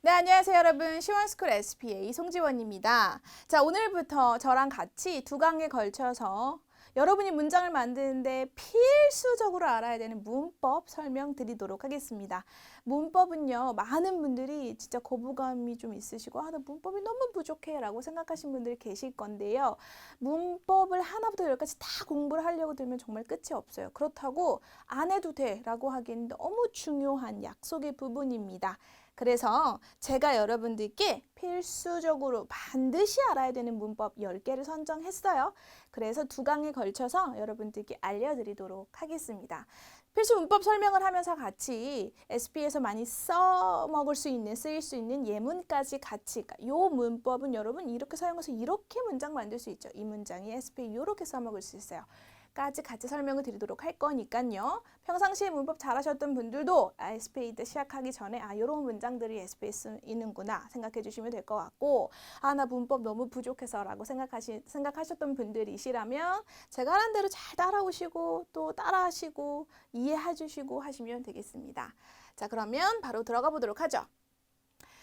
네, 안녕하세요, 여러분. 시원스쿨 SPA 송지원입니다. 자, 오늘부터 저랑 같이 두 강에 걸쳐서 여러분이 문장을 만드는데 필수적으로 알아야 되는 문법 설명드리도록 하겠습니다. 문법은요, 많은 분들이 진짜 거부감이 좀 있으시고, 나 문법이 너무 부족해 라고 생각하시는 분들이 계실 건데요. 문법을 하나부터 열까지 다 공부를 하려고 들면 정말 끝이 없어요. 그렇다고 안 해도 돼 라고 하기엔 너무 중요한 약속의 부분입니다. 그래서 제가 여러분들께 필수적으로 반드시 알아야 되는 문법 10개를 선정했어요. 그래서 두 강에 걸쳐서 여러분들께 알려드리도록 하겠습니다. 필수 문법 설명을 하면서 같이 SP에서 많이 써먹을 수 있는, 쓰일 수 있는 예문까지 같이, 이 문법은 여러분 이렇게 사용해서 이렇게 문장 만들 수 있죠. 이 문장이 SP에 이렇게 써먹을 수 있어요. 까지 같이 설명을 드리도록 할 거니까요. 평상시에 문법 잘하셨던 분들도 SPA 때 시작하기 전에 이런 문장들이 SPA에 쓰이는구나 생각해 주시면 될 것 같고, 나 문법 너무 부족해서 라고 생각하셨던 분들이시라면 제가 하는 대로 잘 따라오시고 또 따라하시고 이해해 주시고 하시면 되겠습니다. 자, 그러면 바로 들어가 보도록 하죠.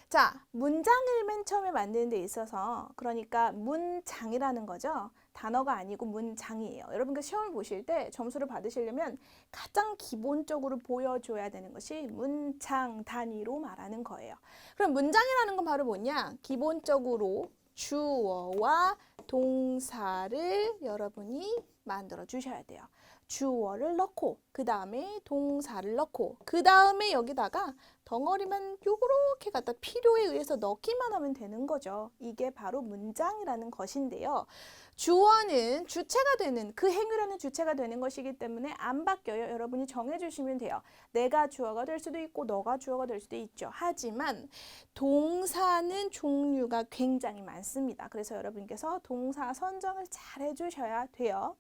자, 문장을 맨 처음에 만드는 데 있어서, 그러니까 문장이라는 거죠. 단어가 아니고 문장이에요. 여러분들 시험을 보실 때 점수를 받으시려면 가장 기본적으로 보여줘야 되는 것이 문장 단위로 말하는 거예요. 그럼 문장이라는 건 바로 뭐냐? 기본적으로 주어와 동사를 여러분이 만들어 주셔야 돼요. 주어를 넣고 그 다음에 동사를 넣고 그 다음에 여기다가 덩어리만 요렇게 갖다 필요에 의해서 넣기만 하면 되는 거죠. 이게 바로 문장이라는 것인데요. 주어는 주체가 되는, 그 행위라는 주체가 되는 것이기 때문에 안 바뀌어요. 여러분이 정해주시면 돼요. 내가 주어가 될 수도 있고 너가 주어가 될 수도 있죠. 하지만 동사는 종류가 굉장히 많습니다. 그래서 여러분께서 동사 선정을 잘 해주셔야 돼요.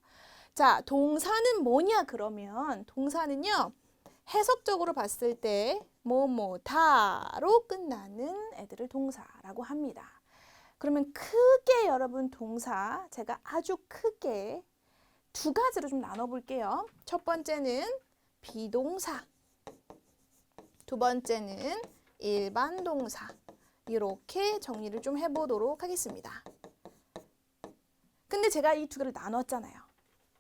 자, 동사는 뭐냐 그러면 동사는요, 해석적으로 봤을 때 뭐뭐다로 끝나는 애들을 동사라고 합니다. 그러면 크게 여러분 동사 제가 아주 크게 두 가지로 좀 나눠볼게요. 첫 번째는 비동사, 두 번째는 일반 동사. 이렇게 정리를 좀 해보도록 하겠습니다. 근데 제가 이 두 개를 나눴잖아요.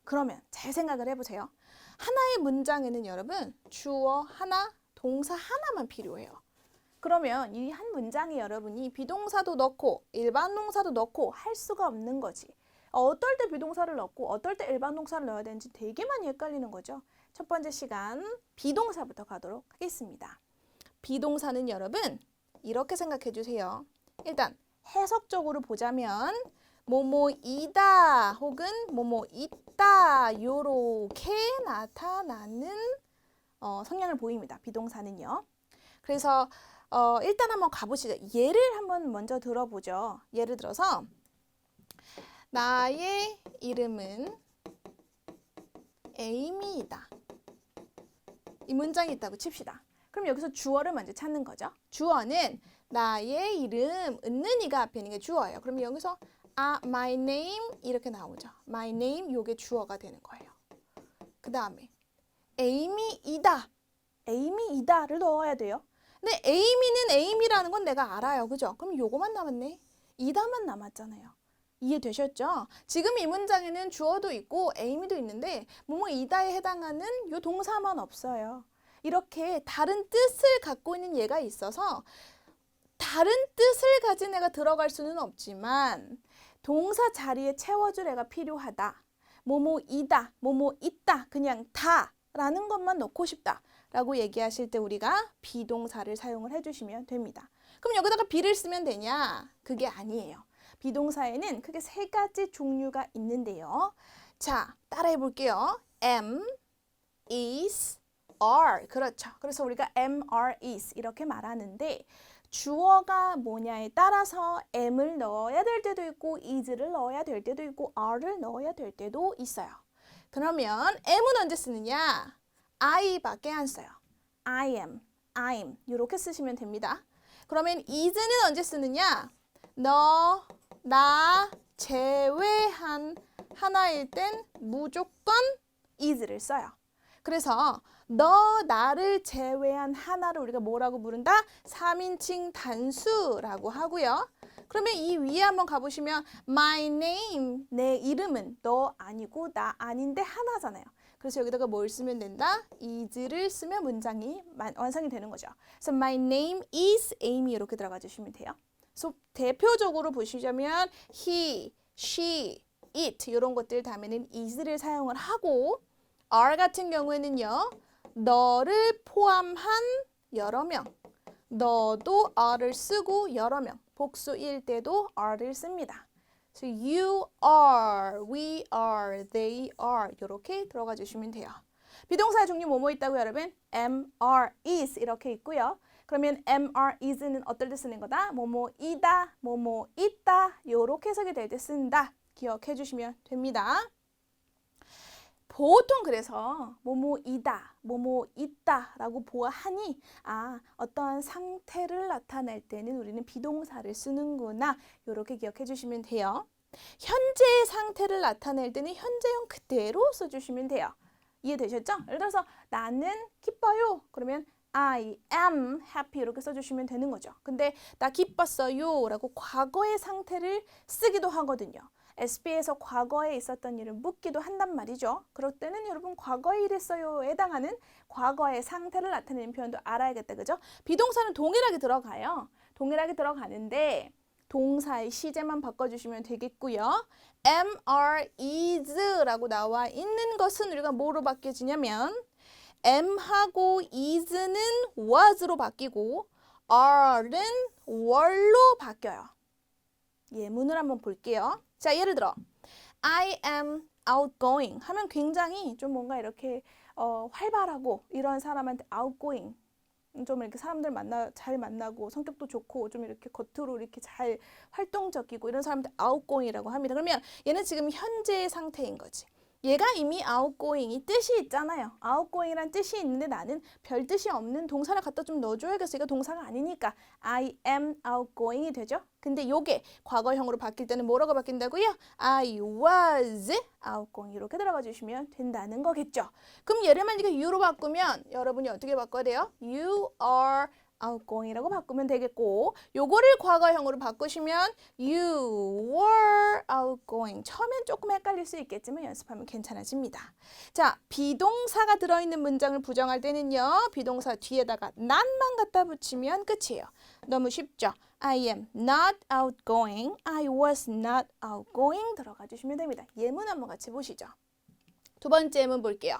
그러면 잘 생각을 해보세요. 하나의 문장에는 여러분 주어 하나, 동사 하나만 필요해요. 그러면 이 한 문장에 여러분이 비동사도 넣고 일반 동사도 넣고 할 수가 없는 거지. 어떨 때 비동사를 넣고 어떨 때 일반 동사를 넣어야 되는지 되게 많이 헷갈리는 거죠. 첫 번째 시간 비동사부터 가도록 하겠습니다. 비동사는 여러분 이렇게 생각해 주세요. 일단 해석적으로 보자면 뭐뭐이다 혹은 뭐뭐 있다 요렇게 나타나는 성향을 보입니다. 비동사는요. 그래서 일단 한번 가보시죠. 예를 한번 먼저 들어보죠. 예를 들어서 나의 이름은 에이미이다. 이 문장이 있다고 칩시다. 그럼 여기서 주어를 먼저 찾는 거죠. 주어는 나의 이름, 은는이가 앞에 있는 게 주어예요. 그럼 여기서 my name 이렇게 나오죠. my name 요게 주어가 되는 거예요. 그 다음에 에이미이다. 에이미이다를 넣어야 돼요. 근데 에이미는 에이미라는 건 내가 알아요. 그죠? 그럼 요거만 남았네. 이다만 남았잖아요. 이해되셨죠? 지금 이 문장에는 주어도 있고 에이미도 있는데 뭐뭐 이다에 해당하는 요 동사만 없어요. 이렇게 다른 뜻을 갖고 있는 얘가 있어서 다른 뜻을 가진 애가 들어갈 수는 없지만 동사 자리에 채워줄 애가 필요하다. 뭐뭐이다, 뭐뭐 있다, 그냥 다라는 것만 넣고 싶다 라고 얘기하실 때 우리가 비동사를 사용을 해주시면 됩니다. 그럼 여기다가 be를 쓰면 되냐? 그게 아니에요. 비동사에는 크게 세 가지 종류가 있는데요. 자, 따라해 볼게요. am, is, are. 그렇죠. 그래서 우리가 am, are, is 이렇게 말하는데 주어가 뭐냐에 따라서 am을 넣어야 될 때도 있고 is를 넣어야 될 때도 있고 are를 넣어야 될 때도 있어요. 그러면 am은 언제 쓰느냐? I밖에 안 써요. I am, I'm 이렇게 쓰시면 됩니다. 그러면 is는 언제 쓰느냐? 너, 나 제외한 하나일 땐 무조건 is를 써요. 그래서 너 나를 제외한 하나를 우리가 뭐라고 부른다? 3인칭 단수라고 하고요. 그러면 이 위에 한번 가보시면 my name, 내 이름은 너 아니고 나 아닌데 하나잖아요. 그래서 여기다가 뭘 쓰면 된다? is를 쓰면 문장이 완성이 되는 거죠. 그래서 my name is Amy 이렇게 들어가 주시면 돼요. 그래서 대표적으로 보시자면 he, she, it 이런 것들 다음에는 is를 사용을 하고 are 같은 경우에는요. 너를 포함한 여러 명. 너도 are를 쓰고 여러 명. 복수일 때도 are를 씁니다. So you are, we are, they are 이렇게 들어가 주시면 돼요. 비동사의 종류 뭐뭐 있다고 여러분? am, are, is 이렇게 있고요. 그러면 am, are, is는 어떨 때 쓰는 거다? 뭐뭐이다, 뭐뭐 있다 이렇게 해석이 될 때 쓴다. 기억해 주시면 됩니다. 보통 그래서 뭐뭐이다, 뭐뭐 있다라고 보아하니 어떠한 상태를 나타낼 때는 우리는 비동사를 쓰는구나 이렇게 기억해 주시면 돼요. 현재의 상태를 나타낼 때는 현재형 그대로 써주시면 돼요. 이해되셨죠? 예를 들어서 나는 기뻐요. 그러면 I am happy 이렇게 써주시면 되는 거죠. 근데 나 기뻤어요 라고 과거의 상태를 쓰기도 하거든요. SB에서 과거에 있었던 일을 묻기도 한단 말이죠. 그럴 때는 여러분 과거에 일했어요에 해당하는 과거의 상태를 나타내는 표현도 알아야겠다. 그죠? 비동사는 동일하게 들어가요. 동일하게 들어가는데 동사의 시제만 바꿔주시면 되겠고요. am, are, is라고 나와 있는 것은 우리가 뭐로 바뀌어지냐면 am하고 is는 was로 바뀌고 are는 were로 바뀌어요. 예문을 한번 볼게요. 자, 예를 들어 I am outgoing 하면 굉장히 좀 뭔가 이렇게 활발하고 이런 사람한테 outgoing 좀 이렇게 사람들 잘 만나고 성격도 좋고 좀 이렇게 겉으로 이렇게 잘 활동적이고 이런 사람들 outgoing이라고 합니다. 그러면 얘는 지금 현재의 상태인 거지. 얘가 이미 outgoing이 뜻이 있잖아요. outgoing이란 뜻이 있는데 나는 별 뜻이 없는 동사를 갖다 좀 넣어줘야겠어. 이거 동사가 아니니까 I am outgoing이 되죠. 근데 요게 과거형으로 바뀔 때는 뭐라고 바뀐다고요? I was outgoing 이렇게 들어가 주시면 된다는 거겠죠. 그럼 얘를 만약에 you로 바꾸면 여러분이 어떻게 바꿔야 돼요? You are outgoing이라고 바꾸면 되겠고 요거를 과거형으로 바꾸시면 you were outgoing 처음엔 조금 헷갈릴 수 있겠지만 연습하면 괜찮아집니다. 자, 비동사가 들어있는 문장을 부정할 때는요. 비동사 뒤에다가 not만 갖다 붙이면 끝이에요. 너무 쉽죠? I am not outgoing, I was not outgoing 들어가 주시면 됩니다. 예문 한번 같이 보시죠. 두 번째 예문 볼게요.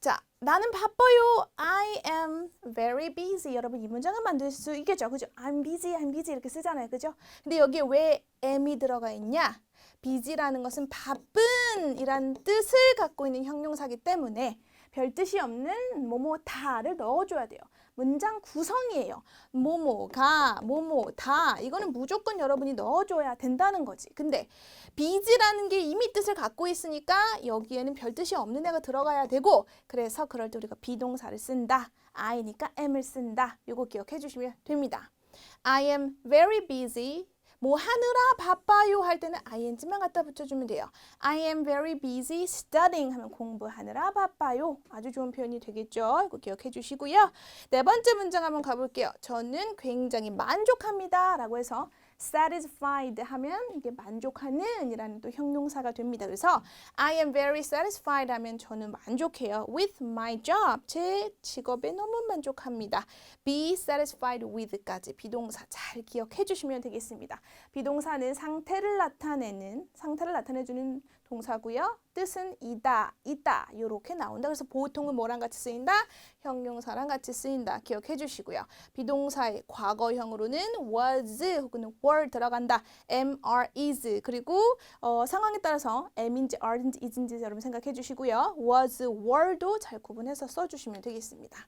자, 나는 바빠요. I am very busy. 여러분 이 문장을 만들 수 있겠죠. 그죠? I'm busy, I'm busy 이렇게 쓰잖아요. 그죠? 근데 여기에 왜 am이 들어가 있냐? busy라는 것은 바쁜 이란 뜻을 갖고 있는 형용사기 때문에 별 뜻이 없는 뭐뭐다를 넣어줘야 돼요. 문장 구성이에요. 뭐뭐가, 뭐뭐다 이거는 무조건 여러분이 넣어줘야 된다는 거지. 근데 busy라는 게 이미 뜻을 갖고 있으니까 여기에는 별 뜻이 없는 애가 들어가야 되고 그래서 그럴 때 우리가 비동사를 쓴다. I니까 am을 쓴다. 이거 기억해 주시면 됩니다. I am very busy. 뭐 하느라 바빠요 할 때는 ing만 갖다 붙여주면 돼요. I am very busy studying 하면 공부하느라 바빠요. 아주 좋은 표현이 되겠죠. 이거 기억해 주시고요. 네 번째 문장 한번 가볼게요. 저는 굉장히 만족합니다 라고 해서 satisfied 하면 이게 만족하는 이라는 또 형용사가 됩니다. 그래서 I am very satisfied 하면 저는 만족해요. with my job. 제 직업에 너무 만족합니다. be satisfied with까지 비동사 잘 기억해 주시면 되겠습니다. 비동사는 상태를 나타내주는 동사고요. 뜻은 이다, 있다 이렇게 나온다. 그래서 보통은 뭐랑 같이 쓰인다? 형용사랑 같이 쓰인다. 기억해 주시고요. 비동사의 과거형으로는 was 혹은 were 들어간다. am, are, is 그리고 상황에 따라서 am인지 are인지 is인지 여러분 생각해 주시고요. was, were도 잘 구분해서 써주시면 되겠습니다.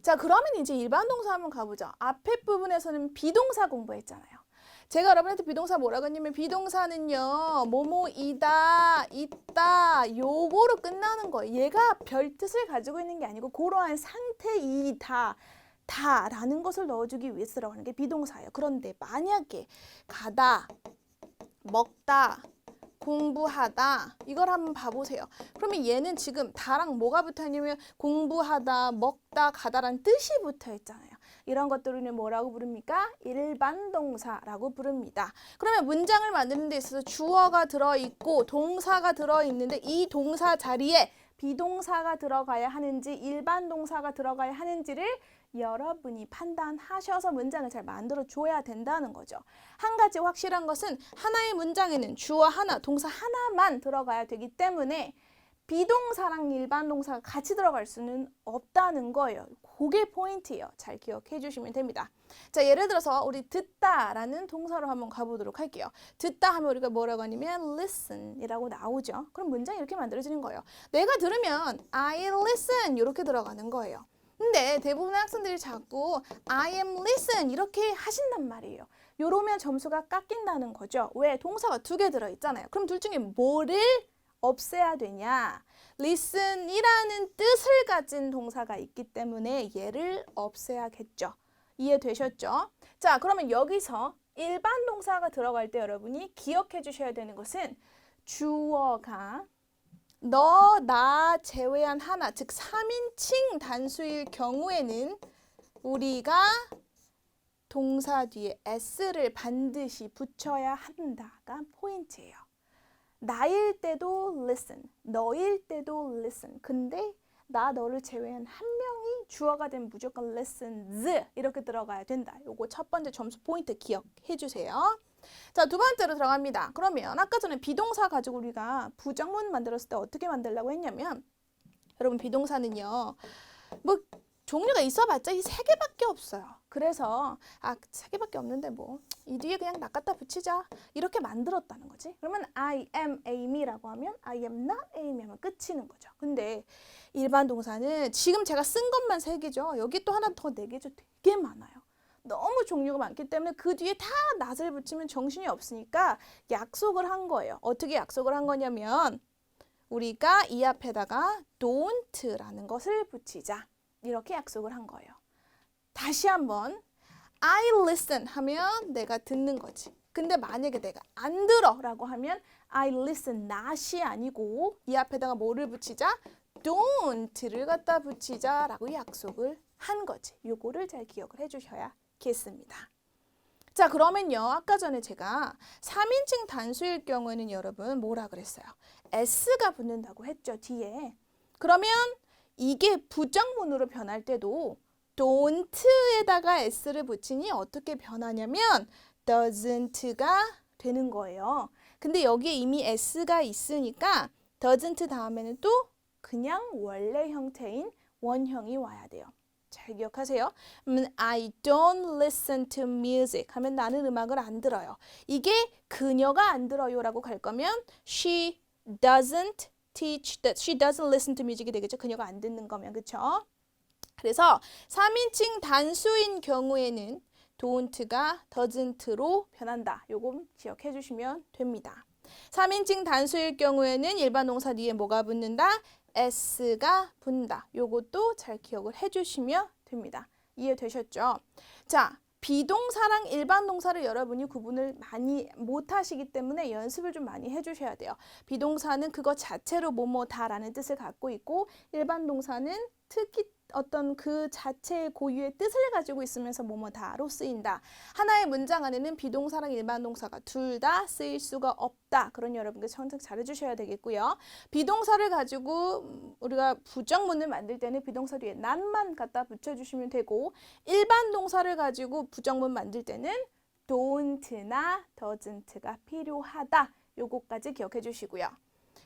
자, 그러면 이제 일반 동사 한번 가보죠. 앞에 부분에서는 비동사 공부했잖아요. 제가 여러분한테 비동사 뭐라고 했냐면 비동사는요. 뭐뭐이다, 있다 요거로 끝나는 거예요. 얘가 별 뜻을 가지고 있는 게 아니고 그러한 상태이다. 다라는 것을 넣어주기 위해서라고 하는 게 비동사예요. 그런데 만약에 가다, 먹다, 공부하다. 이걸 한번 봐보세요. 그러면 얘는 지금 다랑 뭐가 붙어있냐면 공부하다, 먹다, 가다라는 뜻이 붙어있잖아요. 이런 것들을 뭐라고 부릅니까? 일반 동사라고 부릅니다. 그러면 문장을 만드는 데 있어서 주어가 들어있고 동사가 들어있는데 이 동사 자리에 비동사가 들어가야 하는지 일반 동사가 들어가야 하는지를 여러분이 판단하셔서 문장을 잘 만들어 줘야 된다는 거죠. 한 가지 확실한 것은 하나의 문장에는 주어 하나, 동사 하나만 들어가야 되기 때문에 비동사랑 일반 동사가 같이 들어갈 수는 없다는 거예요. 그게 포인트예요. 잘 기억해 주시면 됩니다. 자, 예를 들어서 우리 듣다라는 동사로 한번 가보도록 할게요. 듣다 하면 우리가 뭐라고 하냐면 listen이라고 나오죠. 그럼 문장이 이렇게 만들어지는 거예요. 내가 들으면 I listen 이렇게 들어가는 거예요. 근데 대부분의 학생들이 자꾸 I am listen 이렇게 하신단 말이에요. 요러면 점수가 깎인다는 거죠. 왜? 동사가 두 개 들어있잖아요. 그럼 둘 중에 뭐를 없애야 되냐? listen이라는 뜻을 가진 동사가 있기 때문에 얘를 없애야겠죠. 이해되셨죠? 자, 그러면 여기서 일반 동사가 들어갈 때 여러분이 기억해 주셔야 되는 것은 주어가 너, 나 제외한 하나, 즉 3인칭 단수일 경우에는 우리가 동사 뒤에 s를 반드시 붙여야 한다가 포인트예요. 나일 때도 listen, 너일 때도 listen. 근데 나, 너를 제외한 한 명이 주어가 되면 무조건 listens 이렇게 들어가야 된다. 요거 첫 번째 점수 포인트 기억해 주세요. 자, 두 번째로 들어갑니다. 그러면 아까 전에 비동사 가지고 우리가 부정문 만들었을 때 어떻게 만들려고 했냐면 여러분 비동사는요. 뭐 종류가 있어봤자 이 세 개밖에 없어요. 그래서 세 개밖에 없는데 뭐 이 뒤에 그냥 나 갖다 붙이자 이렇게 만들었다는 거지. 그러면 I am Amy라고 하면 I am not Amy 하면 끝이는 거죠. 근데 일반 동사는 지금 제가 쓴 것만 세 개죠. 여기 또 하나 더 네 개죠. 되게 많아요. 너무 종류가 많기 때문에 그 뒤에 다 not을 붙이면 정신이 없으니까 약속을 한 거예요. 어떻게 약속을 한 거냐면 우리가 이 앞에다가 don't라는 것을 붙이자. 이렇게 약속을 한 거예요. 다시 한번 I listen 하면 내가 듣는 거지. 근데 만약에 내가 안 들어 라고 하면 I listen not이 아니고 이 앞에다가 뭐를 붙이자? don't를 갖다 붙이자 라고 약속을 한 거지. 요거를 잘 기억을 해주셔야겠습니다. 자, 그러면요. 아까 전에 제가 3인칭 단수일 경우에는 여러분 뭐라 그랬어요? s가 붙는다고 했죠. 뒤에. 그러면 이게 부정문으로 변할 때도 don't에다가 s를 붙이니 어떻게 변하냐면 doesn't가 되는 거예요. 근데 여기에 이미 s가 있으니까 doesn't 다음에는 또 그냥 원래 형태인 원형이 와야 돼요. 잘 기억하세요. I don't listen to music 하면 나는 음악을 안 들어요. 이게 그녀가 안 들어요라고 갈 거면 she doesn't teach that she doesn't listen to music이 되겠죠. 그녀가 안 듣는 거면 그렇죠? 그래서 3인칭 단수인 경우에는 don't가 doesn't로 변한다. 요거 기억해 주시면 됩니다. 3인칭 단수일 경우에는 일반 동사 뒤에 뭐가 붙는다? s가 붙는다. 요것도 잘 기억을 해 주시면 됩니다. 이해되셨죠? 자, 비동사랑 일반 동사를 여러분이 구분을 많이 못하시기 때문에 연습을 좀 많이 해주셔야 돼요. 비동사는 그것 자체로 뭐뭐다라는 뜻을 갖고 있고 일반 동사는 특히 어떤 그 자체의 고유의 뜻을 가지고 있으면서 뭐뭐다로 쓰인다. 하나의 문장 안에는 비동사랑 일반 동사가 둘 다 쓰일 수가 없다. 그런 여러분께 선택 잘 해주셔야 되겠고요. 비동사를 가지고 우리가 부정문을 만들 때는 비동사 뒤에 not만 갖다 붙여주시면 되고 일반 동사를 가지고 부정문 만들 때는 don't나 doesn't가 필요하다. 요거까지 기억해 주시고요.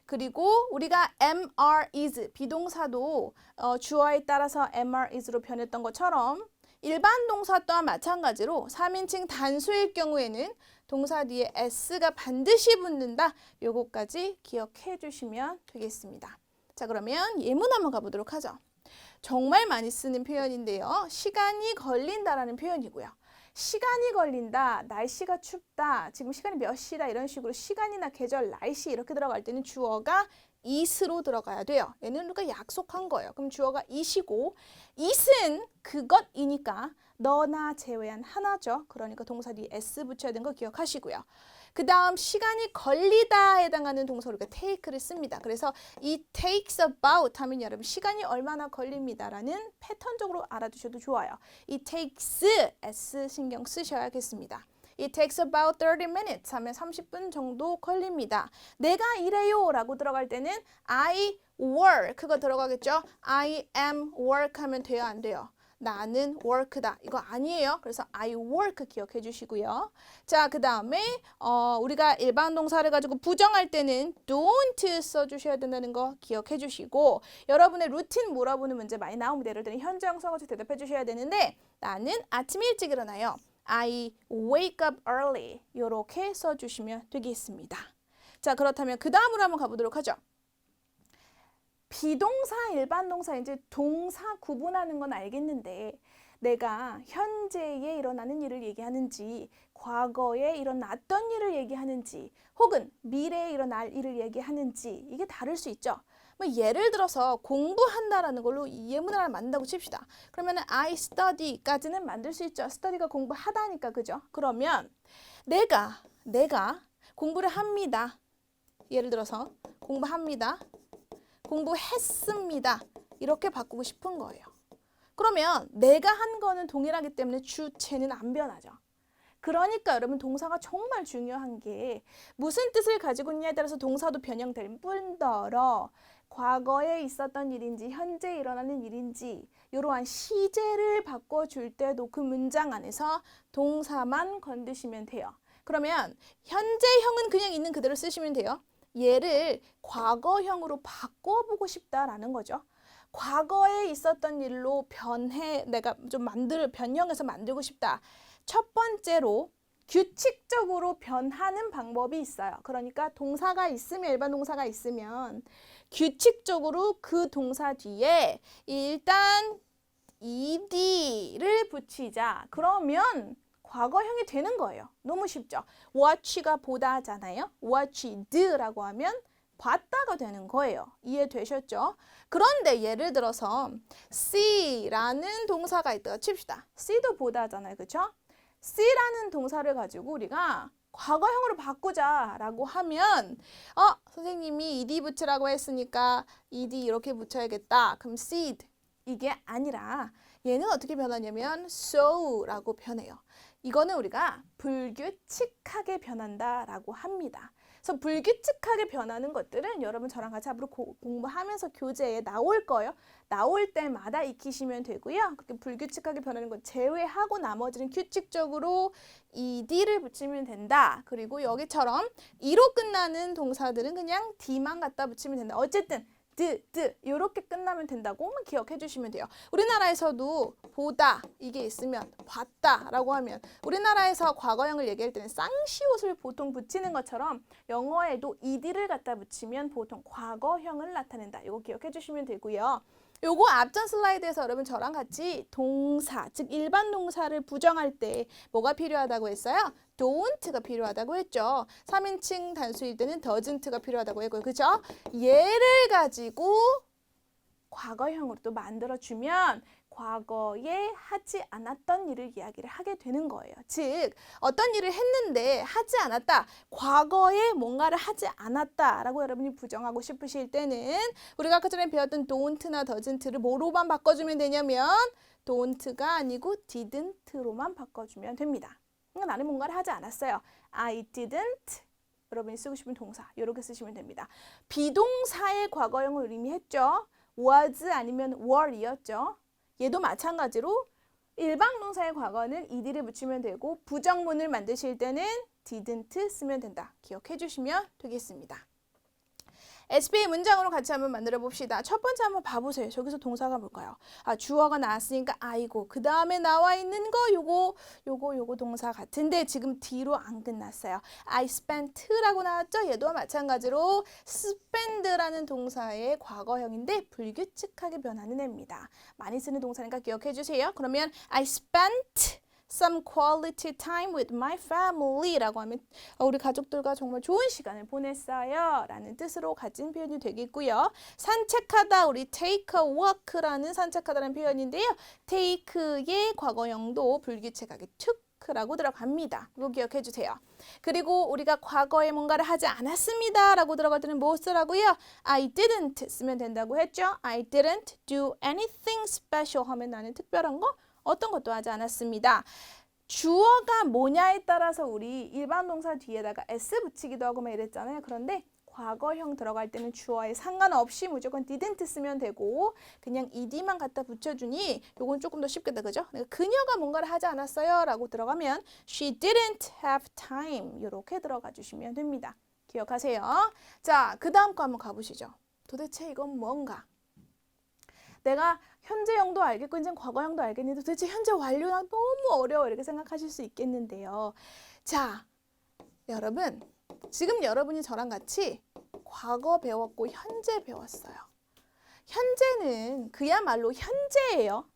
그리고 우리가 MR is 비동사도 주어에 따라서 MR is로 변했던 것처럼 일반 동사 또한 마찬가지로 3인칭 단수일 경우에는 동사 뒤에 s가 반드시 붙는다. 요거까지 기억해 주시면 되겠습니다. 자, 그러면 예문 한번 가보도록 하죠. 정말 많이 쓰는 표현인데요. 시간이 걸린다라는 표현이고요. 시간이 걸린다, 날씨가 춥다, 지금 시간이 몇 시다 이런 식으로 시간이나 계절, 날씨 이렇게 들어갈 때는 주어가 is로 들어가야 돼요. 얘는 우리가 약속한 거예요. 그럼 주어가 is이고 is은 그것이니까 너나 제외한 하나죠. 그러니까 동사 뒤에 s 붙여야 되는 거 기억하시고요. 그 다음 시간이 걸리다에 해당하는 동사 우리가 take를 씁니다. 그래서 이 takes about 하면 여러분 시간이 얼마나 걸립니다라는 패턴적으로 알아두셔도 좋아요. 이 takes s 신경 쓰셔야겠습니다. It takes about 30 minutes 하면 30분 정도 걸립니다. 내가 이래요 라고 들어갈 때는 I work가 들어가겠죠. I am work 하면 돼요 안 돼요? 나는 work다. 이거 아니에요. 그래서 I work 기억해 주시고요. 자, 그 다음에 우리가 일반 동사를 가지고 부정할 때는 don't 써주셔야 된다는 거 기억해 주시고 여러분의 루틴 물어보는 문제 많이 나옵니다. 예를 들면 현재형 써가지고 대답해 주셔야 되는데 나는 아침 일찍 일어나요. I wake up early. 이렇게 써주시면 되겠습니다. 자, 그렇다면 그 다음으로 한번 가보도록 하죠. 비동사, 일반 동사 이제 동사 구분하는 건 알겠는데 내가 현재에 일어나는 일을 얘기하는지 과거에 일어났던 일을 얘기하는지 혹은 미래에 일어날 일을 얘기하는지 이게 다를 수 있죠. 뭐 예를 들어서 공부한다라는 걸로 예문을 하나 만든다고 칩시다. 그러면은 I study까지는 만들 수 있죠. study가 공부하다니까 그죠? 그러면 내가 공부를 합니다. 예를 들어서 공부합니다. 공부했습니다. 이렇게 바꾸고 싶은 거예요. 그러면 내가 한 거는 동일하기 때문에 주체는 안 변하죠. 그러니까 여러분 동사가 정말 중요한 게 무슨 뜻을 가지고 있냐에 따라서 동사도 변형될 뿐더러 과거에 있었던 일인지 현재 일어나는 일인지 이러한 시제를 바꿔줄 때도 그 문장 안에서 동사만 건드시면 돼요. 그러면 현재형은 그냥 있는 그대로 쓰시면 돼요. 얘를 과거형으로 바꿔보고 싶다라는 거죠. 과거에 있었던 일로 내가 좀 변형해서 만들고 싶다. 첫 번째로 규칙적으로 변하는 방법이 있어요. 그러니까 동사가 있으면 일반 동사가 있으면 규칙적으로 그 동사 뒤에 일단 ed를 붙이자. 그러면 과거형이 되는 거예요. 너무 쉽죠. watch가 보다잖아요. watched라고 하면 봤다가 되는 거예요. 이해되셨죠? 그런데 예를 들어서 see라는 동사가 있다고 칩시다. see도 보다잖아요. 그렇죠? see라는 동사를 가지고 우리가 과거형으로 바꾸자라고 하면 선생님이 ed 붙이라고 했으니까 ed 이렇게 붙여야겠다. 그럼 seed 이게 아니라 얘는 어떻게 변하냐면 sow라고 변해요. 이거는 우리가 불규칙하게 변한다라고 합니다. 그래서 불규칙하게 변하는 것들은 여러분 저랑 같이 앞으로 공부하면서 교재에 나올 거예요. 나올 때마다 익히시면 되고요. 그렇게 불규칙하게 변하는 것 제외하고 나머지는 규칙적으로 ed를 붙이면 된다. 그리고 여기처럼 e로 끝나는 동사들은 그냥 d만 갖다 붙이면 된다. 어쨌든 이렇게 끝나면 된다고만 기억해 주시면 돼요. 우리나라에서도 보다 이게 있으면 봤다라고 하면 우리나라에서 과거형을 얘기할 때는 쌍시옷을 보통 붙이는 것처럼 영어에도 ed를 갖다 붙이면 보통 과거형을 나타낸다. 이거 기억해 주시면 되고요. 요거 앞전 슬라이드에서 여러분 저랑 같이 동사, 즉 일반 동사를 부정할 때 뭐가 필요하다고 했어요? don't가 필요하다고 했죠. 3인칭 단수일 때는 doesn't가 필요하다고 했고요. 그죠? 얘를 가지고 과거형으로 또 만들어주면 과거에 하지 않았던 일을 이야기를 하게 되는 거예요. 즉 어떤 일을 했는데 하지 않았다. 과거에 뭔가를 하지 않았다라고 여러분이 부정하고 싶으실 때는 우리가 아까 전에 배웠던 don't나 doesn't를 뭐로만 바꿔주면 되냐면 don't가 아니고 didn't로만 바꿔주면 됩니다. 그러니까 나는 뭔가를 하지 않았어요. I didn't. 여러분이 쓰고 싶은 동사 이렇게 쓰시면 됩니다. 비동사의 과거형을 이미 했죠. was 아니면 were이었죠. 얘도 마찬가지로 일반 동사의 과거는 ed를 붙이면 되고 부정문을 만드실 때는 didn't 쓰면 된다. 기억해 주시면 되겠습니다. SPA 문장으로 같이 한번 만들어 봅시다. 첫 번째 한번 봐보세요. 저기서 동사가 뭘까요? 주어가 나왔으니까 아이고 그 다음에 나와 있는 거 요거 동사 같은데 지금 D로 안 끝났어요. I spent라고 나왔죠? 얘도 마찬가지로 spend라는 동사의 과거형인데 불규칙하게 변하는 애입니다. 많이 쓰는 동사니까 기억해 주세요. 그러면 I spent some quality time with my family 라고 하면 우리 가족들과 정말 좋은 시간을 보냈어요 라는 뜻으로 가진 표현이 되겠고요. 산책하다 우리 take a walk라는 산책하다라는 표현인데요. take의 과거형도 불규칙하게 took 라고 들어갑니다. 이거 기억해 주세요. 그리고 우리가 과거에 뭔가를 하지 않았습니다 라고 들어갈 때는 뭐 쓰라고요? I didn't 쓰면 된다고 했죠. I didn't do anything special 하면 나는 특별한 거 어떤 것도 하지 않았습니다. 주어가 뭐냐에 따라서 우리 일반 동사 뒤에다가 s 붙이기도 하고 막 이랬잖아요. 그런데 과거형 들어갈 때는 주어에 상관없이 무조건 didn't 쓰면 되고 그냥 ed만 갖다 붙여주니 요건 조금 더 쉽겠다. 그죠? 그녀가 뭔가를 하지 않았어요 라고 들어가면 she didn't have time 이렇게 들어가 주시면 됩니다. 기억하세요. 자, 그 다음 거 한번 가보시죠. 도대체 이건 뭔가? 내가 현재형도 알겠고 이제 과거형도 알겠는데 도대체 현재 완료랑 너무 어려워 이렇게 생각하실 수 있겠는데요. 자, 여러분 지금 여러분이 저랑 같이 과거 배웠고 현재 배웠어요. 현재는 그야말로 현재예요.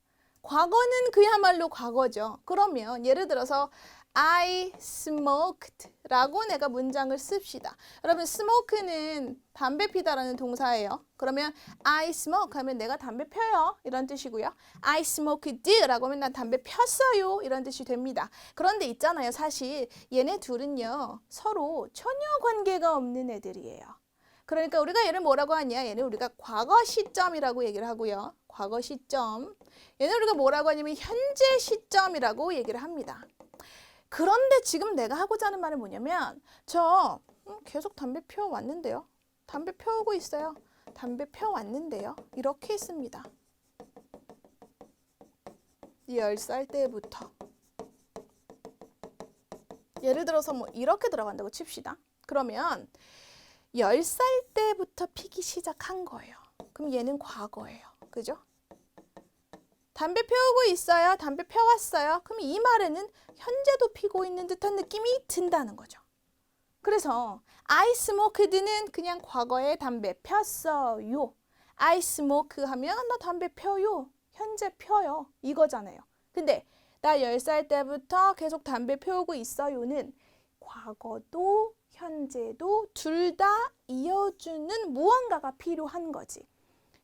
과거는 그야말로 과거죠. 그러면 예를 들어서 I smoked 라고 내가 문장을 씁시다. 여러분 smoke는 담배 피다라는 동사예요. 그러면 I smoke 하면 내가 담배 펴요 이런 뜻이고요. I smoked 라고 하면 난 담배 폈어요 이런 뜻이 됩니다. 그런데 있잖아요. 사실 얘네 둘은요 서로 전혀 관계가 없는 애들이에요. 그러니까 우리가 얘를 뭐라고 하냐? 얘는 우리가 과거 시점이라고 얘기를 하고요. 과거 시점. 얘는 우리가 뭐라고 하냐면 현재 시점이라고 얘기를 합니다. 그런데 지금 내가 하고자 하는 말은 뭐냐면 저 계속 담배 피워왔는데요. 담배 피우고 있어요. 담배 피워왔는데요. 이렇게 있습니다. 10살 때부터. 예를 들어서 뭐 이렇게 들어간다고 칩시다. 그러면 10살 때부터 피기 시작한 거예요. 그럼 얘는 과거예요. 그죠? 담배 피우고 있어요. 담배 펴왔어요. 그럼 이 말에는 현재도 피고 있는 듯한 느낌이 든다는 거죠. 그래서 I smoked는 그냥 과거에 담배 폈어요. I smoke 하면 나 담배 펴요. 현재 펴요. 이거잖아요. 근데 나 10살 때부터 계속 담배 피우고 있어요는 과거도 현재도 둘 다 이어주는 무언가가 필요한 거지.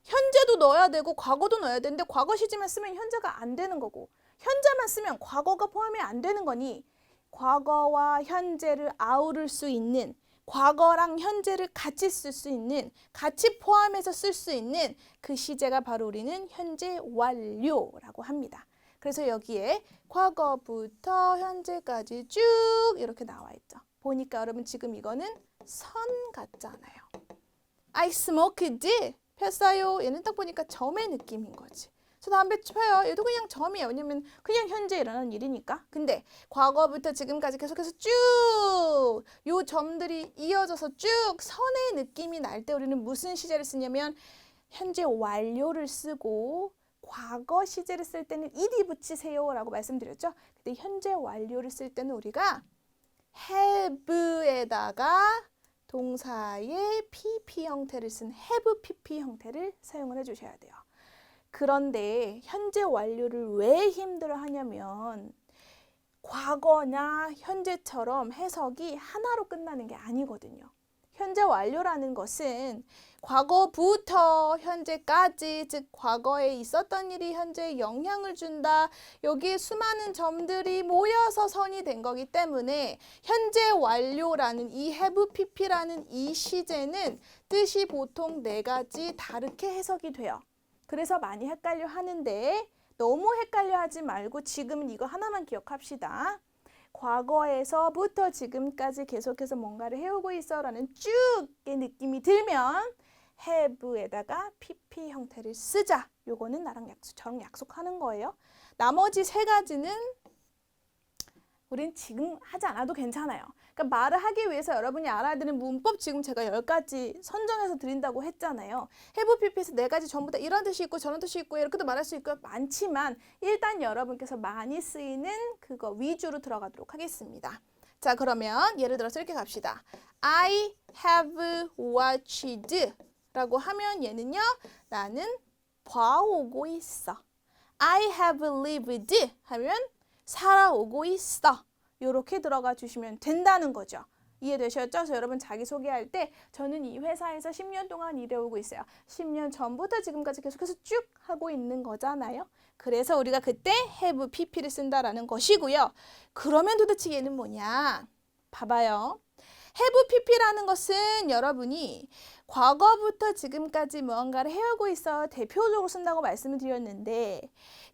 현재도 넣어야 되고 과거도 넣어야 되는데 과거 시제만 쓰면 현재가 안 되는 거고 현재만 쓰면 과거가 포함이 안 되는 거니 과거와 현재를 아우를 수 있는 과거랑 현재를 같이 쓸 수 있는 같이 포함해서 쓸 수 있는 그 시제가 바로 우리는 현재 완료라고 합니다. 그래서 여기에 과거부터 현재까지 쭉 이렇게 나와 있죠. 보니까 여러분 지금 이거는 선 같잖아요. I smoked 폈어요. 얘는 딱 보니까 점의 느낌인 거지. 저 담배 펴요. 얘도 그냥 점이에요. 왜냐면 그냥 현재 일어나는 일이니까. 근데 과거부터 지금까지 계속해서 쭉 요 점들이 이어져서 쭉 선의 느낌이 날 때 우리는 무슨 시제를 쓰냐면 현재 완료를 쓰고 과거 시제를 쓸 때는 ed 붙이세요 라고 말씀드렸죠. 근데 현재 완료를 쓸 때는 우리가 have에다가 동사의 pp 형태를 쓴 have pp 형태를 사용을 해주셔야 돼요. 그런데 현재 완료를 왜 힘들어 하냐면 과거나 현재처럼 해석이 하나로 끝나는 게 아니거든요. 현재 완료라는 것은 과거부터 현재까지, 즉 과거에 있었던 일이 현재에 영향을 준다. 여기에 수많은 점들이 모여서 선이 된 거기 때문에 현재 완료라는 이 have pp라는 이 시제는 뜻이 보통 4가지 다르게 해석이 돼요. 그래서 많이 헷갈려 하는데 너무 헷갈려 하지 말고 지금은 이거 하나만 기억합시다. 과거에서부터 지금까지 계속해서 뭔가를 해오고 있어 라는 쭉의 느낌이 들면 have에다가 pp 형태를 쓰자. 요거는 저랑 약속하는 거예요. 나머지 3가지는 우린 지금 하지 않아도 괜찮아요. 그러니까 말을 하기 위해서 여러분이 알아야 되는 문법 지금 제가 10가지 선정해서 드린다고 했잖아요. have pp에서 4가지 전부 다 이런 뜻이 있고 저런 뜻이 있고 이렇게도 말할 수 있고 많지만 일단 여러분께서 많이 쓰이는 그거 위주로 들어가도록 하겠습니다. 자, 그러면 예를 들어서 이렇게 갑시다. I have watched 라고 하면 얘는요. 나는 봐오고 있어. I have lived 하면 살아오고 있어. 이렇게 들어가 주시면 된다는 거죠. 이해되셨죠? 그래서 여러분 자기소개할 때 저는 이 회사에서 10년 동안 일해오고 있어요. 10년 전부터 지금까지 계속해서 쭉 하고 있는 거잖아요. 그래서 우리가 그때 have pp를 쓴다라는 것이고요. 그러면 도대체 얘는 뭐냐? 봐봐요. have pp라는 것은 여러분이 과거부터 지금까지 무언가를 해오고 있어 대표적으로 쓴다고 말씀을 드렸는데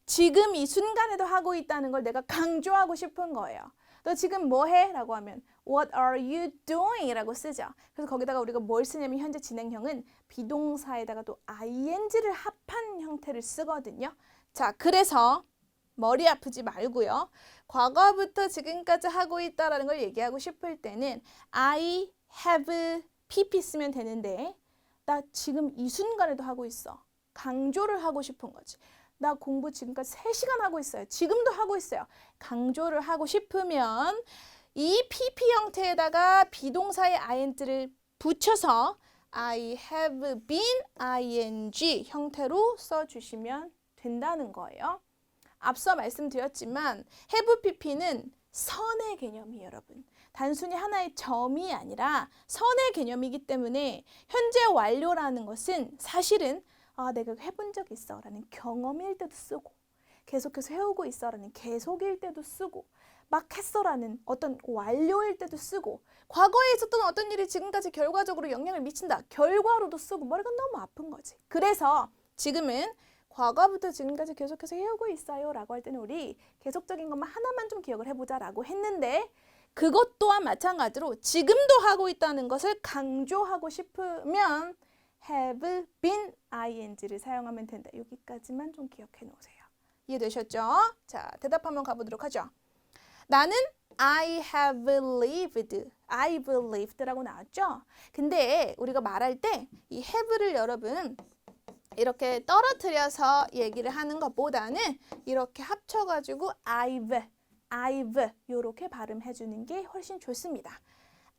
지금 이 순간에도 하고 있다는 걸 내가 강조하고 싶은 거예요. 너 지금 뭐 해? 라고 하면 What are you doing? 라고 쓰죠. 그래서 거기다가 우리가 뭘 쓰냐면 현재 진행형은 비동사에다가 또 ing를 합한 형태를 쓰거든요. 자, 그래서 머리 아프지 말고요. 과거부터 지금까지 하고 있다라는 걸 얘기하고 싶을 때는 I have pp 쓰면 되는데 나 지금 이 순간에도 하고 있어. 강조를 하고 싶은 거지. 나 공부 지금까지 3시간 하고 있어요. 지금도 하고 있어요. 강조를 하고 싶으면 이 pp 형태에다가 비동사의 ing를 붙여서 I have been ing 형태로 써주시면 된다는 거예요. 앞서 말씀드렸지만 have pp는 선의 개념이에요, 여러분. 단순히 하나의 점이 아니라 선의 개념이기 때문에 현재 완료라는 것은 사실은 내가 해본 적 있어 라는 경험일 때도 쓰고 계속해서 해오고 있어 라는 계속일 때도 쓰고 막 했어 라는 어떤 완료일 때도 쓰고 과거에 있었던 어떤 일이 지금까지 결과적으로 영향을 미친다. 결과로도 쓰고 머리가 너무 아픈 거지. 그래서 지금은 과거부터 지금까지 계속해서 해오고 있어요 라고 할 때는 우리 계속적인 것만 하나만 좀 기억을 해보자 라고 했는데 그것 또한 마찬가지로 지금도 하고 있다는 것을 강조하고 싶으면 have been ing를 사용하면 된다. 여기까지만 좀 기억해 놓으세요. 이해되셨죠? 자, 대답 한번 가보도록 하죠. 나는 I have lived라고 나왔죠? 근데 우리가 말할 때 이 have를 여러분 이렇게 떨어뜨려서 얘기를 하는 것보다는 이렇게 합쳐가지고 I've 이렇게 발음해 주는 게 훨씬 좋습니다.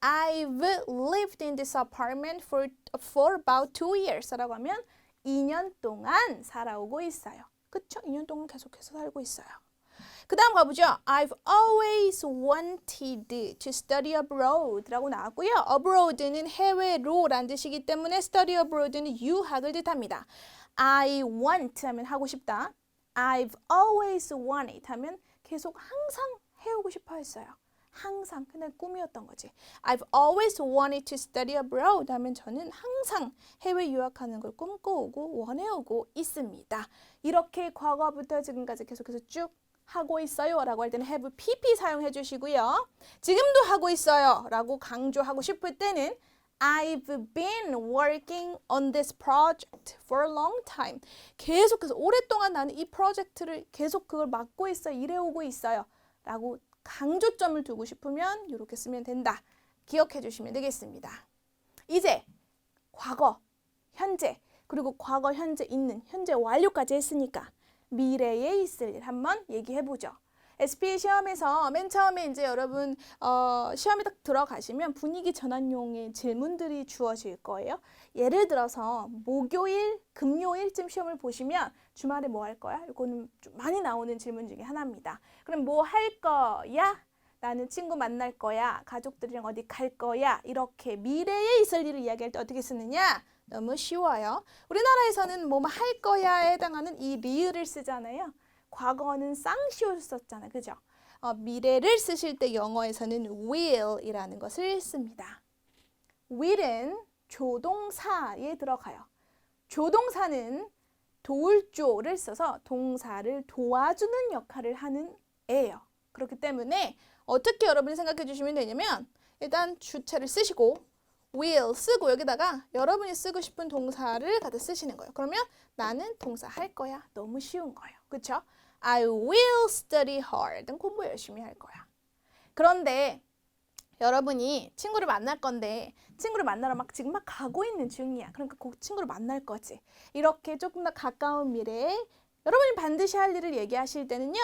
I've lived in this apartment for about 2 years 라고 하면 2년 동안 살아오고 있어요. 그쵸? 2년 동안 계속해서 살고 있어요. 그 다음 가보죠. I've always wanted to study abroad 라고 나왔고요. abroad는 해외로 라는 뜻이기 때문에 study abroad는 유학을 뜻합니다. I want 하면 하고 싶다. I've always wanted 하면 계속 항상 해오고 싶어 했어요. 항상 그냥 꿈이었던 거지. I've always wanted to study abroad 하면 저는 항상 해외 유학하는 걸 꿈꿔오고 원해오고 있습니다. 이렇게 과거부터 지금까지 계속해서 쭉 하고 있어요 라고 할 때는 have pp 사용해 주시고요. 지금도 하고 있어요 라고 강조하고 싶을 때는 I've been working on this project for a long time. 계속해서 오랫동안 나는 이 프로젝트를 계속 그걸 맡고 있어 일해오고 있어요 라고 강조점을 두고 싶으면 이렇게 쓰면 된다. 기억해 주시면 되겠습니다. 이제 과거, 현재, 그리고 과거, 현재 있는, 현재 완료까지 했으니까 미래에 있을 일 한번 얘기해 보죠. SPA 시험에서 맨 처음에 이제 여러분 시험에 딱 들어가시면 분위기 전환용의 질문들이 주어질 거예요. 예를 들어서 목요일, 금요일쯤 시험을 보시면 주말에 뭐 할 거야? 이거는 좀 많이 나오는 질문 중에 하나입니다. 그럼 뭐 할 거야? 나는 친구 만날 거야. 가족들이랑 어디 갈 거야. 이렇게 미래에 있을 일을 이야기할 때 어떻게 쓰느냐? 너무 쉬워요. 우리나라에서는 뭐 할 거야에 해당하는 이 리을을 쓰잖아요. 과거는 쌍시옷을 썼잖아요. 그죠? 미래를 쓰실 때 영어에서는 will이라는 것을 씁니다. will은 조동사에 들어가요. 조동사는 도울조를 써서 동사를 도와주는 역할을 하는 애예요. 그렇기 때문에 어떻게 여러분이 생각해 주시면 되냐면 일단 주체를 쓰시고 will 쓰고 여기다가 여러분이 쓰고 싶은 동사를 갖다 쓰시는 거예요. 그러면 나는 동사 할 거야. 너무 쉬운 거예요. 그렇죠? I will study hard. 공부 열심히 할 거야. 그런데 여러분이 친구를 만날 건데 친구를 만나러 지금 막 가고 있는 중이야. 그러니까 그 친구를 만날 거지. 이렇게 조금 더 가까운 미래에 여러분이 반드시 할 일을 얘기하실 때는요.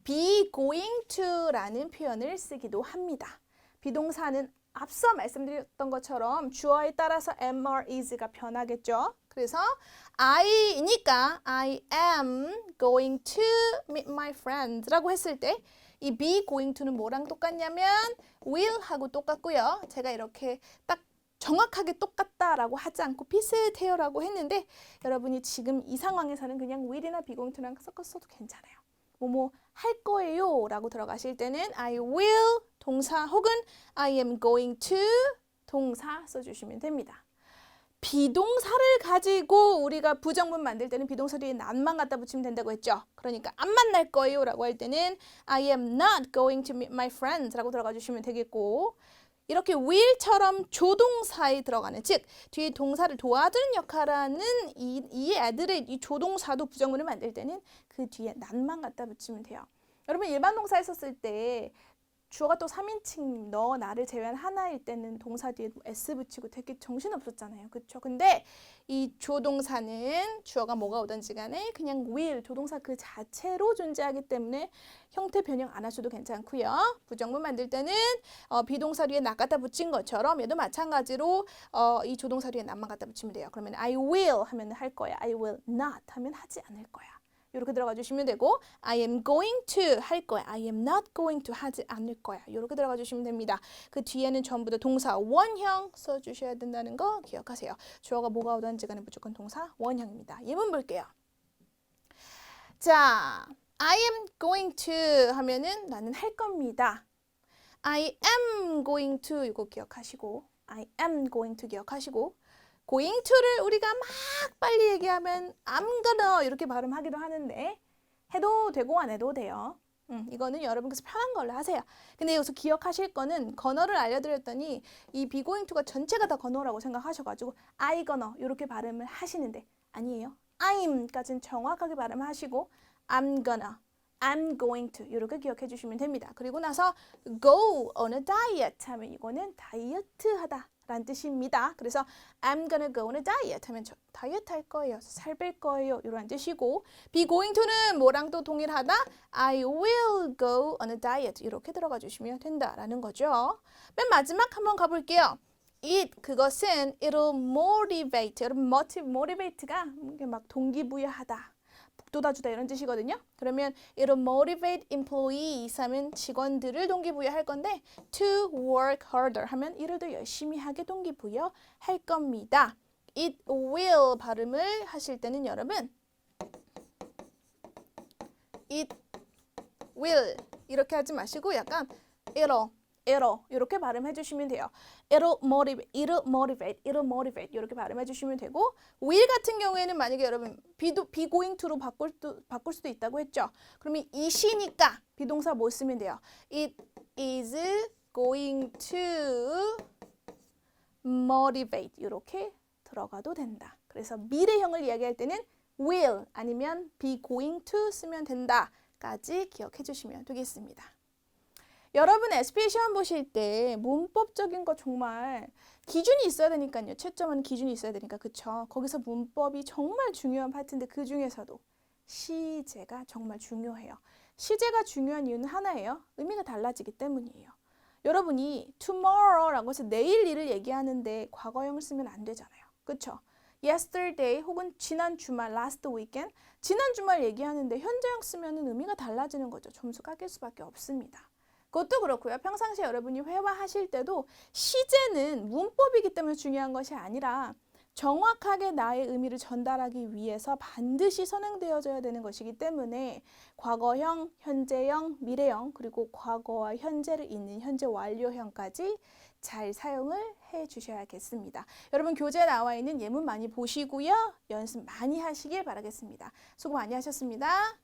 be going to라는 표현을 쓰기도 합니다. 비동사는 앞서 말씀드렸던 것처럼 주어에 따라서 am or is가 변하겠죠. 그래서 I니까 I am going to meet my friends 라고 했을 때 이 be going to는 뭐랑 똑같냐면 will하고 똑같고요. 제가 이렇게 딱 정확하게 똑같다라고 하지 않고 비슷해요라고 했는데 여러분이 지금 이 상황에서는 그냥 will이나 be going to랑 섞었어도 괜찮아요. 뭐뭐 할 거예요 라고 들어가실 때는 I will 동사 혹은 I am going to 동사 써주시면 됩니다. 비동사를 가지고 우리가 부정문 만들 때는 비동사 뒤에 not만 갖다 붙이면 된다고 했죠. 그러니까 안 만날 거예요 라고 할 때는 I am not going to meet my friends 라고 들어가 주시면 되겠고 이렇게 will처럼 조동사에 들어가는 즉 뒤에 동사를 도와주는 역할을 하는 이 애들의 이 조동사도 부정문을 만들 때는 그 뒤에 not만 갖다 붙이면 돼요. 여러분 일반 동사 했었을 때 주어가 또 3인칭 너 나를 제외한 하나일 때는 동사 뒤에 s 붙이고 되게 정신없었잖아요. 그렇죠? 근데 이 조동사는 주어가 뭐가 오든지 간에 그냥 will 조동사 그 자체로 존재하기 때문에 형태 변형 안 하셔도 괜찮고요. 부정문 만들 때는 비동사 뒤에 not 갖다 붙인 것처럼 얘도 마찬가지로 이 조동사 뒤에 not만 갖다 붙이면 돼요. 그러면 I will 하면 할 거야. I will not 하면 하지 않을 거야. 이렇게 들어가 주시면 되고 I am going to 할 거야. I am not going to 하지 않을 거야. 이렇게 들어가 주시면 됩니다. 그 뒤에는 전부 다 동사 원형 써주셔야 된다는 거 기억하세요. 주어가 뭐가 오든지 간에 무조건 동사 원형입니다. 예문 볼게요. 자, I am going to 하면은 나는 할 겁니다. I am going to 이거 기억하시고 I am going to 기억하시고 going to를 우리가 막 빨리 얘기하면 I'm gonna 이렇게 발음하기도 하는데 해도 되고 안 해도 돼요. 이거는 여러분께서 편한 걸로 하세요. 근데 여기서 기억하실 거는 건어를 알려드렸더니 이 be going to가 전체가 다 건어라고 생각하셔가지고 I gonna 이렇게 발음을 하시는데 아니에요. I'm까지는 정확하게 발음하시고 I'm gonna, I'm going to 이렇게 기억해 주시면 됩니다. 그리고 나서 go on a diet 하면 이거는 다이어트 하다 라는 뜻입니다. 그래서 I'm gonna go on a diet 하면 저 다이어트 할 거예요. 살 뺄 거예요. 이런 뜻이고 be going to는 뭐랑 또 동일하다? I will go on a diet 이렇게 들어가 주시면 된다라는 거죠. 맨 마지막 한번 가볼게요. 그것은 it'll motivate. 여러분 motivate가 막 동기부여하다. 북돋아주다 이런 뜻이거든요. 그러면 it'll motivate employees 하면 직원들을 동기부여할 건데 to work harder 하면 일을 더 열심히 하게 동기부여할 겁니다. It will 발음을 하실 때는 여러분 it will 이렇게 하지 마시고 약간 it'll 이렇게 발음해 주시면 돼요. It'll motivate 이렇게 발음해 주시면 되고 will 같은 경우에는 만약에 여러분 be going to로 바꿀 수도 있다고 했죠. 그러면 it이니까 비동사 뭐 쓰면 돼요? It is going to motivate 이렇게 들어가도 된다. 그래서 미래형을 이야기할 때는 will 아니면 be going to 쓰면 된다까지 기억해 주시면 되겠습니다. 여러분 SPA 시험 보실 때 문법적인 거 정말 기준이 있어야 되니까요. 채점하는 기준이 있어야 되니까 그쵸? 거기서 문법이 정말 중요한 파트인데 그 중에서도 시제가 정말 중요해요. 시제가 중요한 이유는 하나예요. 의미가 달라지기 때문이에요. 여러분이 tomorrow라고 해서 내일 일을 얘기하는데 과거형을 쓰면 안 되잖아요. 그쵸? yesterday 혹은 지난 주말 last weekend 지난 주말 얘기하는데 현재형 쓰면 의미가 달라지는 거죠. 점수 깎일 수밖에 없습니다. 그것도 그렇고요. 평상시에 여러분이 회화하실 때도 시제는 문법이기 때문에 중요한 것이 아니라 정확하게 나의 의미를 전달하기 위해서 반드시 선행되어져야 되는 것이기 때문에 과거형, 현재형, 미래형 그리고 과거와 현재를 잇는 현재 완료형까지 잘 사용을 해 주셔야겠습니다. 여러분 교재에 나와 있는 예문 많이 보시고요. 연습 많이 하시길 바라겠습니다. 수고 많이 하셨습니다.